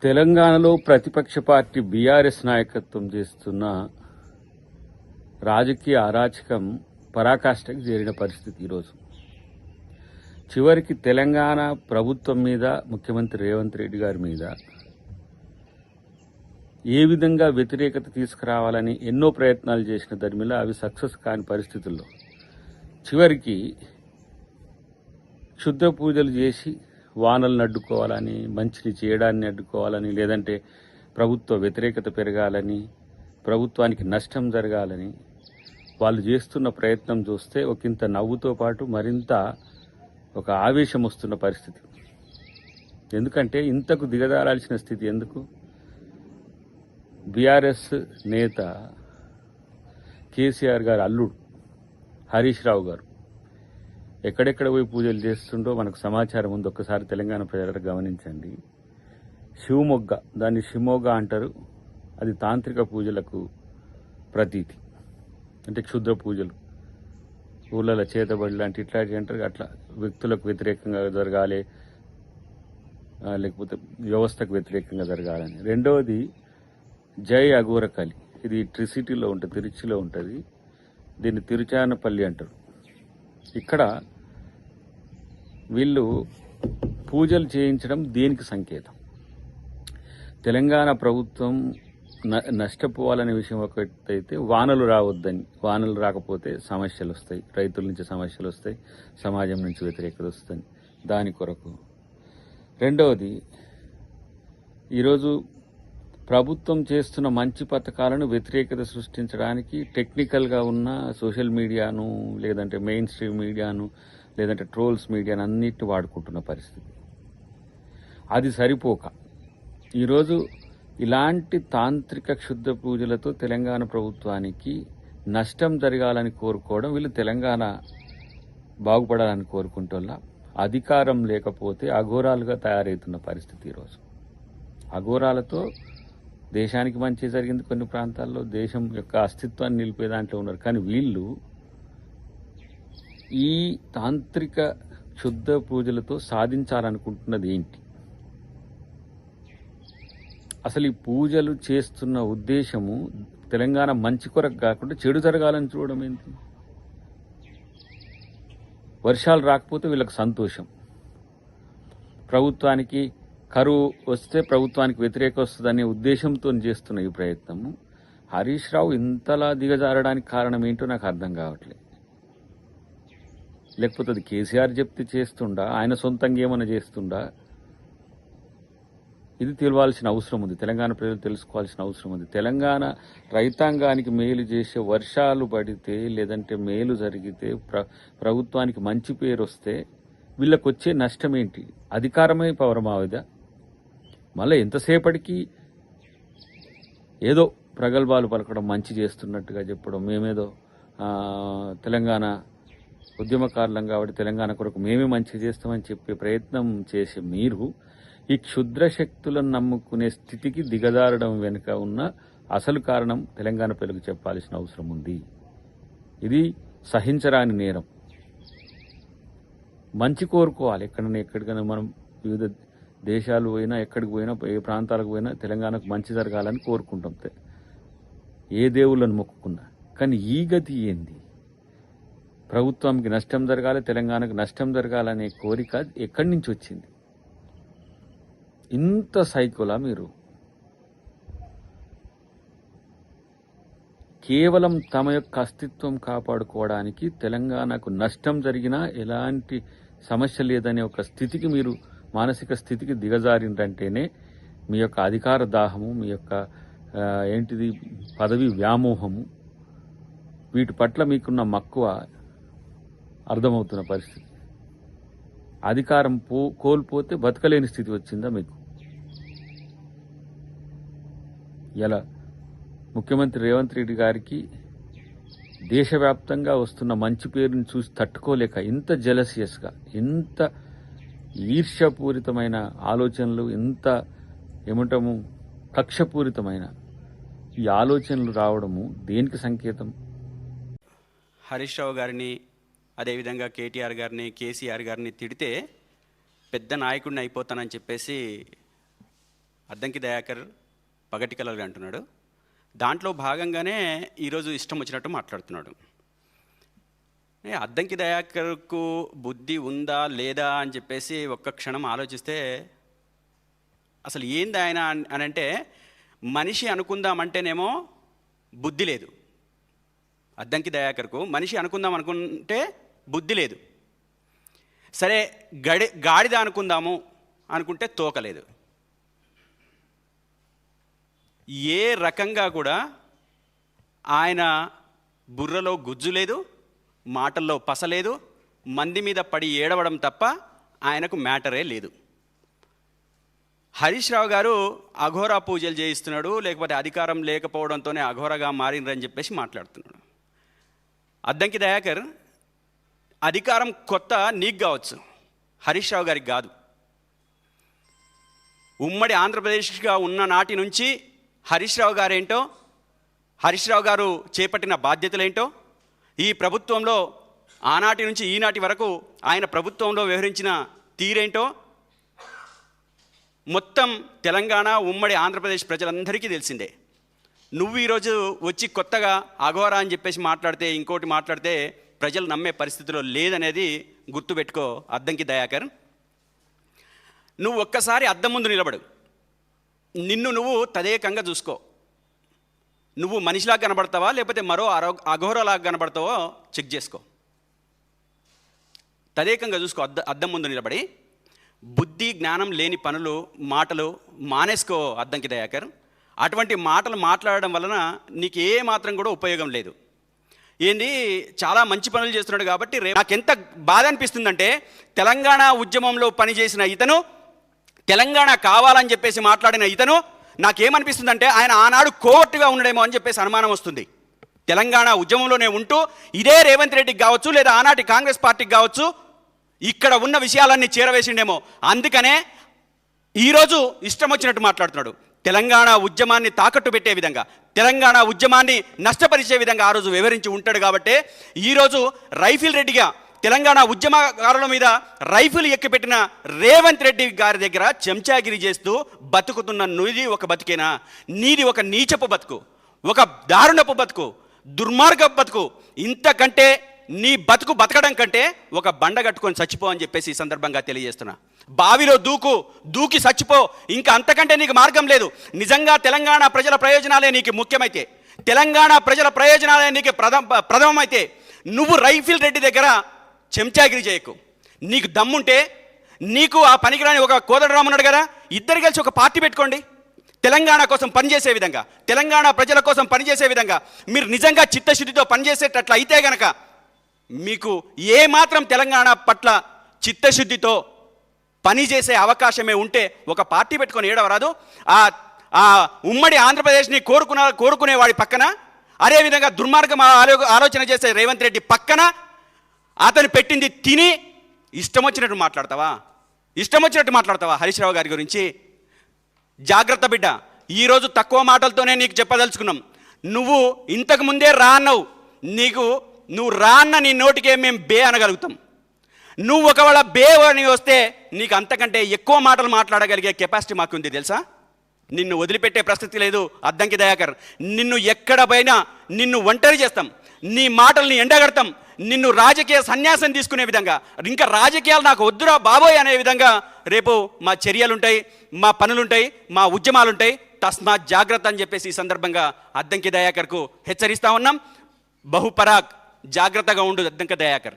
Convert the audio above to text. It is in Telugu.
తెలంగాణలో ప్రతిపక్ష పార్టీ బీఆర్ఎస్ నాయకత్వం చేస్తున్న రాజకీయ అరాచకం పరాకాష్ఠకు చేరిన పరిస్థితి ఈరోజు. చివరికి తెలంగాణ ప్రభుత్వం మీద, ముఖ్యమంత్రి రేవంత్ రెడ్డి గారి మీద ఏ విధంగా వ్యతిరేకత తీసుకురావాలని ఎన్నో ప్రయత్నాలు చేసిన దరిమిలా అవి సక్సెస్ కాని పరిస్థితుల్లో చివరికి క్షుద్ర పూజలు చేసి వానలను అడ్డుకోవాలని, మంచిని చేయడాన్ని అడ్డుకోవాలని, లేదంటే ప్రభుత్వ వ్యతిరేకత పెరగాలని, ప్రభుత్వానికి నష్టం జరగాలని వాళ్ళు చేస్తున్న ప్రయత్నం చూస్తే ఒకంత నవ్వుతో పాటు మరింత ఒక ఆవేశం వస్తున్న పరిస్థితి. ఎందుకంటే ఇంతకు దిగజారాల్సిన స్థితి ఎందుకు? బీఆర్ఎస్ నేత కేసీఆర్ గారు అల్లుడు హరీష్ రావు గారు ఎక్కడెక్కడ పోయి పూజలు చేస్తుండో మనకు సమాచారం ఉంది. ఒక్కసారి తెలంగాణ ప్రజలకు గమనించండి. శివమొగ్గ, దాన్ని షిమోగా అంటారు. అది తాంత్రిక పూజలకు ప్రతీతి. అంటే క్షుద్ర పూజలు, ఊళ్ళలో చేతబడి లాంటి ఇట్లాంటివి అంటారు. అట్లా వ్యక్తులకు వ్యతిరేకంగా జరగాలి, లేకపోతే వ్యవస్థకు వ్యతిరేకంగా జరగాలని. రెండవది జై అఘోరకాళి. ఇది ట్రిసిటీలో ఉంటుంది, తిరుచిలో ఉంటుంది. దీన్ని తిరుచానపల్లి అంటారు. ఇక్కడ వీళ్ళు పూజలు చేయించడం దేనికి సంకేతం? తెలంగాణ ప్రభుత్వం నష్టపోవాలనే విషయం ఒకటైతే వానలు రావద్దని, వానలు రాకపోతే సమస్యలు వస్తాయి, రైతుల నుంచి సమస్యలు వస్తాయి, సమాజం నుంచి వ్యతిరేకత వస్తుంది, దాని కొరకు. రెండవది, ఈరోజు ప్రభుత్వం చేస్తున్న మంచి పథకాలను వ్యతిరేకత సృష్టించడానికి టెక్నికల్గా ఉన్న సోషల్ మీడియాను, లేదంటే మెయిన్ స్ట్రీమ్ మీడియాను, లేదంటే ట్రోల్స్ మీడియాను అన్నిటిని వాడుకుంటున్న పరిస్థితి. అది సరిపోక ఈరోజు ఇలాంటి తాంత్రిక క్షుద్ర పూజలతో తెలంగాణ ప్రభుత్వానికి నష్టం జరగాలని కోరుకోవడం, వీళ్ళు తెలంగాణ బాగుపడాలని కోరుకుంటోళ్ళ అధికారం లేకపోతే అఘోరాలుగా తయారవుతున్న పరిస్థితి ఈరోజు. అఘోరాలతో దేశానికి మంచి జరిగింది, కొన్ని ప్రాంతాల్లో దేశం యొక్క అస్తిత్వాన్ని నిలిపే దాంట్లో ఉన్నారు. కానీ వీళ్ళు ఈ తాంత్రిక క్షుద్ర పూజలతో సాధించాలనుకుంటున్నది ఏంటి? అసలు ఈ పూజలు చేస్తున్న ఉద్దేశము తెలంగాణ మంచి కొరకు కాకుండా చెడు జరగాలని చూడడం ఏంటి? వర్షాలు రాకపోతే వీళ్ళకి సంతోషం, ప్రభుత్వానికి కరువు వస్తే ప్రభుత్వానికి వ్యతిరేకత వస్తుందనే ఉద్దేశంతో చేస్తున్న ఈ ప్రయత్నము హరీష్ రావు ఇంతలా దిగజారడానికి కారణం ఏంటో నాకు అర్థం కావట్లేదు. లేకపోతే అది కేసీఆర్ చెప్తే చేస్తుండా, ఆయన సొంతంగా ఏమైనా చేస్తుండా? ఇది తెలియాల్సిన అవసరం ఉంది. తెలంగాణ ప్రజలు తెలుసుకోవాల్సిన అవసరం ఉంది. తెలంగాణ రైతాంగానికి మేలు చేసే వర్షాలు పడితే, లేదంటే మేలు జరిగితే, ప్రభుత్వానికి మంచి పేరు వస్తే వీళ్ళకి వచ్చే నష్టం ఏంటి? అధికారమే పౌరమావిదా? మళ్ళీ ఎంతసేపటికి ఏదో ప్రగల్భాలు పలకడం, మంచి చేస్తున్నట్టుగా చెప్పడం, మేమేదో తెలంగాణ ఉద్యమకారులం కాబట్టి తెలంగాణ కొరకు మేమే మంచి చేస్తామని చెప్పే ప్రయత్నం చేసే మీరు ఈ క్షుద్ర శక్తులను నమ్ముకునే స్థితికి దిగజారడం వెనుక ఉన్న అసలు కారణం తెలంగాణ ప్రజలకు చెప్పాల్సిన అవసరం ఉంది. ఇది సహించరాని నేరం. మంచి కోరుకోవాలి. ఎక్కడికైనా మనం వివిధ దేశాలు పోయినా, ఎక్కడికి పోయినా, ఏ ప్రాంతాలకు పోయినా తెలంగాణకు మంచి జరగాలని కోరుకుంటాం, ఏ దేవుళ్ళను మొక్కుకున్నా. కానీ ఈ గతి ఏంది? ప్రభుత్వానికి నష్టం జరగాలి, తెలంగాణకు నష్టం జరగాలనే కోరిక ఎక్కడి నుంచి వచ్చింది? ఇంత సైకోలా మీరు? కేవలం తమ యొక్క అస్తిత్వం కాపాడుకోవడానికి తెలంగాణకు నష్టం జరిగినా ఎలాంటి సమస్య లేదనే ఒక స్థితికి, మీరు మానసిక స్థితికి దిగజారిందంటేనే మీ యొక్క అధికార దాహము, మీ యొక్క ఏంటిది పదవి వ్యామోహము, వీటి పట్ల మీకున్న మక్కువ అర్థమవుతున్న పరిస్థితి. అధికారం కోల్పోతే బతకలేని స్థితి వచ్చిందా మీకు? ఇలా ముఖ్యమంత్రి రేవంత్ రెడ్డి గారికి దేశవ్యాప్తంగా వస్తున్న మంచి పేరుని చూసి తట్టుకోలేక ఇంత జెలసియస్గా, ఇంత ఈర్ష్యపూరితమైన ఆలోచనలు, ఇంత ఏమంటాము కక్షపూరితమైన ఈ ఆలోచనలు రావడము దేనికి సంకేతం? హరీష్ రావు గారిని, అదేవిధంగా కేటీఆర్ గారిని, కేసీఆర్ గారిని తిడితే పెద్ద నాయకుడిని అయిపోతానని చెప్పేసి అద్దంకి దయాకర్ పగటి కలలు అంటున్నాడు. దాంట్లో భాగంగానే ఈరోజు ఇష్టం వచ్చినట్టు మాట్లాడుతున్నాడు. అద్దంకి దయాకర్కు బుద్ధి ఉందా లేదా అని చెప్పేసి ఒక్క క్షణం ఆలోచిస్తే అసలు ఏంది ఆయన అని అంటే, మనిషి అనుకుందామంటేనేమో బుద్ధి లేదు. అద్దంకి దయాకర్కు మనిషి అనుకుందాం అనుకుంటే బుద్ధి లేదు. సరే గాడిద అనుకుందాము అనుకుంటే తోకలేదు. ఏ రకంగా కూడా ఆయన బుర్రలో గుజ్జు లేదు, మాటల్లో పస లేదు, మంది మీద పడి ఏడవడం తప్ప ఆయనకు మ్యాటరే లేదు. హరీష్ రావు గారు అఘోరా పూజలు చేయిస్తున్నాడు, లేకపోతే అధికారం లేకపోవడంతోనే అఘోరగా మారినరని చెప్పేసి మాట్లాడుతున్నాడు. అద్దంకి దయాకర్ అధికారం కొత్త నీకు కావచ్చు, హరీష్ రావు గారికి కాదు. ఉమ్మడి ఆంధ్రప్రదేశ్గా ఉన్న నాటి నుంచి హరీష్ రావు గారేంటో, హరీష్ రావు గారు చేపట్టిన బాధ్యతలేంటో, ఈ ప్రభుత్వంలో ఆనాటి నుంచి ఈనాటి వరకు ఆయన ప్రభుత్వంలో వ్యవహరించిన తీరేంటో మొత్తం తెలంగాణ ఉమ్మడి ఆంధ్రప్రదేశ్ ప్రజలందరికీ తెలిసిందే. నువ్వు ఈరోజు వచ్చి కొత్తగా అఘోరా అని చెప్పేసి మాట్లాడితే, ఇంకోటి మాట్లాడితే ప్రజలు నమ్మే పరిస్థితిలో లేదనేది గుర్తుపెట్టుకో అద్దంకి దయాకర్. నువ్వు ఒక్కసారి అద్దం ముందు నిలబడు, నిన్ను నువ్వు తదేకంగా చూసుకో. నువ్వు మనిషిలాగా కనబడతావా లేకపోతే మరో అఘోరలాగా కనబడతావో చెక్ చేసుకో. తదేకంగా చూసుకో, అద్దం ముందు నిలబడి. బుద్ధి జ్ఞానం లేని పనులు మాటలు మానేసుకో అద్దంకి దయాకర్. అటువంటి మాటలు మాట్లాడడం వలన నీకు ఏ మాత్రం కూడా ఉపయోగం లేదు. ఏంది చాలా మంచి పనులు చేస్తున్నాడు కాబట్టి నాకెంత బాధ అనిపిస్తుందంటే, తెలంగాణ ఉద్యమంలో పనిచేసిన ఇతను, తెలంగాణ కావాలని చెప్పేసి మాట్లాడిన ఇతను, నాకేమనిపిస్తుందంటే ఆయన ఆనాడు కోవర్టుగా ఉండడేమో అని చెప్పేసి అనుమానం వస్తుంది. తెలంగాణ ఉద్యమంలోనే ఉంటూ ఇదే రేవంత్ రెడ్డికి కావచ్చు, లేదా ఆనాటి కాంగ్రెస్ పార్టీకి కావచ్చు, ఇక్కడ ఉన్న విషయాలన్నీ చేరవేసిండేమో. అందుకనే ఈరోజు ఇష్టం వచ్చినట్టు మాట్లాడుతున్నాడు. తెలంగాణ ఉద్యమాన్ని తాకట్టు పెట్టే విధంగా, తెలంగాణ ఉద్యమాన్ని నష్టపరిచే విధంగా ఆ రోజు వివరించి ఉంటాడు. కాబట్టి ఈరోజు రైఫిల్ రెడ్డిగా తెలంగాణ ఉద్యమకారుల మీద రైఫిల్ ఎక్కిపెట్టిన రేవంత్ రెడ్డి గారి దగ్గర చెంచాగిరి చేస్తూ బతుకుతున్న నువ్వుది ఒక బతుకేనా? నీది ఒక నీచపు బతుకు, ఒక దారుణపు బతుకు, దుర్మార్గపు బతుకు. ఇంతకంటే నీ బతుకు బతకడం కంటే ఒక బండ కట్టుకొని చచ్చిపో అని చెప్పేసి ఈ సందర్భంగా తెలియజేస్తున్నా. బావిలో దూకి చచ్చిపో, ఇంకా అంతకంటే నీకు మార్గం లేదు. నిజంగా తెలంగాణ ప్రజల ప్రయోజనాలే నీకు ముఖ్యమైతే, తెలంగాణ ప్రజల ప్రయోజనాలే నీకు ప్రథమమైతే నువ్వు రైఫిల్ రెడ్డి దగ్గర చెంచాగిరి చేయకు. నీకు దమ్ముంటే, నీకు ఆ పనికిరాని ఒక కోదండరామ్ ఉన్నాడు కదా, ఇద్దరు కలిసి ఒక పార్టీ పెట్టుకోండి. తెలంగాణ కోసం పనిచేసే విధంగా, తెలంగాణ ప్రజల కోసం పనిచేసే విధంగా మీరు నిజంగా చిత్తశుద్ధితో పనిచేసేటట్లు అయితే గనక, మీకు ఏమాత్రం తెలంగాణ పట్ల చిత్తశుద్ధితో పనిచేసే అవకాశమే ఉంటే ఒక పార్టీ పెట్టుకొని ఏడవరాదు. ఆ ఉమ్మడి ఆంధ్రప్రదేశ్ని కోరుకునే వాడి పక్కన, అదేవిధంగా దుర్మార్గం ఆలోచన చేసే రేవంత్ రెడ్డి పక్కన అతను పెట్టింది తిని ఇష్టం వచ్చినట్టు మాట్లాడతావా హరీష్ రావు గారి గురించి? జాగ్రత్త బిడ్డ. ఈరోజు తక్కువ మాటలతోనే నీకు చెప్పదలుచుకున్నాం. నువ్వు ఇంతకు ముందే రా అన్నావు. నువ్వు రా అన్న నీ నోటికే మేము బే అనగలుగుతాం. నువ్వు ఒకవేళ బే అని వస్తే నీకు అంతకంటే ఎక్కువ మాటలు మాట్లాడగలిగే కెపాసిటీ మాకుంది తెలుసా? నిన్ను వదిలిపెట్టే పరిస్థితి లేదు అద్దంకి దయాకర్. నిన్ను ఎక్కడ పోయినా నిన్ను ఒంటరి చేస్తాం, నీ మాటల్ని ఎండగడతాం, నిన్ను రాజకీయ సన్యాసం తీసుకునే విధంగా, ఇంకా రాజకీయాలు నాకు వద్దురా బాబోయ్ అనే విధంగా రేపు మా చర్యలుంటాయి, మా పనులుంటాయి, మా ఉద్యమాలుంటాయి. తస్మాత్ జాగ్రత్త అని చెప్పేసి ఈ సందర్భంగా అద్దంకి దయాకర్కు హెచ్చరిస్తా ఉన్నాం. బహుపరాక్, జాగ్రత్తగా ఉండు అద్దంకి దయాకర్.